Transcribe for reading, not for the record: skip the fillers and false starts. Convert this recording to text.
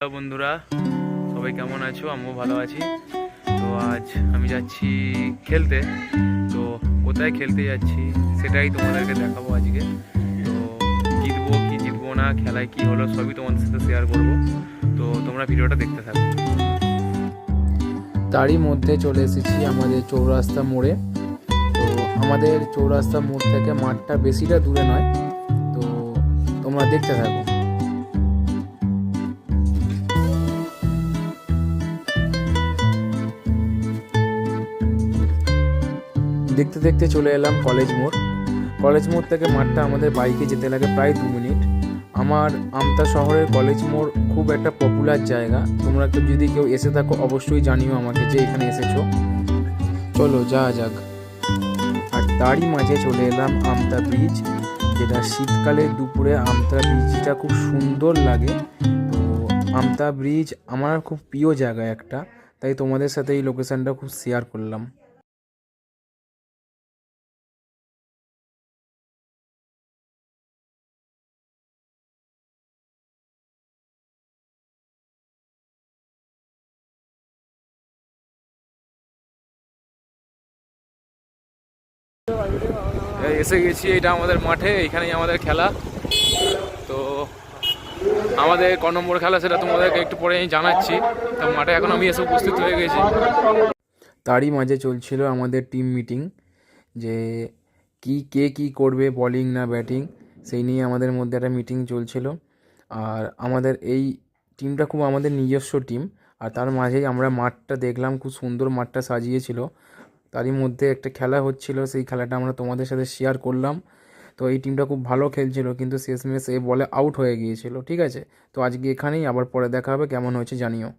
Hello বন্ধুরা, সবাই কেমন আছো? আমিও ভালো আছি। তো আজ আমি যাচ্ছি খেলতে। তো কোথায় খেলতে যাচ্ছি সেটাই তোমাদেরকে দেখাবো আজকে। তো জিতবো কি জিতবো না, খেলায় কি হলো সবই তোমাদের সাথে শেয়ার করব। তো তোমরা ভিডিওটা দেখতে থাকো। তারই মধ্যে চলে এসেছি আমাদের চৌরাস্তা মোড়ে। তো আমাদের চৌরাস্তা মোড় থেকে মাঠটা বেশিটা দূরে নয়, তো তোমরা দেখতে থাকো। দেখতে দেখতে চলে এলাম কলেজ মোড়। কলেজ মোড় থেকে মাঠটা আমাদের বাইকে যেতে লাগে প্রায় 2 মিনিট। আমার আমতা শহরের কলেজ মোড় খুব একটা পপুলার জায়গা। তোমরা যদি কেউ এসে থাকো অবশ্যই জানিও আমাকে যে এখানে এসেছো। চলো যাওয়া যাক। আর তারই মাঝে চলে এলাম আমতা ব্রিজ, যেটা শীতকালে দুপুরে আমতা ব্রিজটা খুব সুন্দর লাগে। তো আমতা ব্রিজ আমার খুব প্রিয় জায়গা একটা, তাই তোমাদের সাথে এই লোকেশানটা খুব শেয়ার করলাম। এসে গেছি, এটা আমাদের মাঠে, এখানেই আমাদের খেলা। তো আমাদের ক নম্বর খেলা সেটা তোমাদেরকে একটু পরে আমি জানাচ্ছি। তো মাঠে এখন আমি এসে উপস্থিত হয়ে গেছি। তারই মাঝে চলছিল আমাদের টিম মিটিং, যে কে কী করবে, বলিং না ব্যাটিং, সেই নিয়ে আমাদের মধ্যে একটা মিটিং চলছিল। আর আমাদের এই টিমটা খুব আমাদের নিজস্ব টিম। আর তার মাঝেই আমরা মাঠটা দেখলাম, খুব সুন্দর মাঠটা সাজিয়েছিল। তারই মধ্যে একটা খেলা হচ্ছিল, সেই খেলাটা আমরা তোমাদের সাথে শেয়ার করলাম। তো এই টিমটা খুব ভালো খেলছিল, কিন্তু শেষমেশ এই বলে আউট হয়ে গিয়েছিল। ঠিক আছে, তো আজকে এখানেই, আবার পরে দেখা হবে। কেমন হয়েছে জানিও।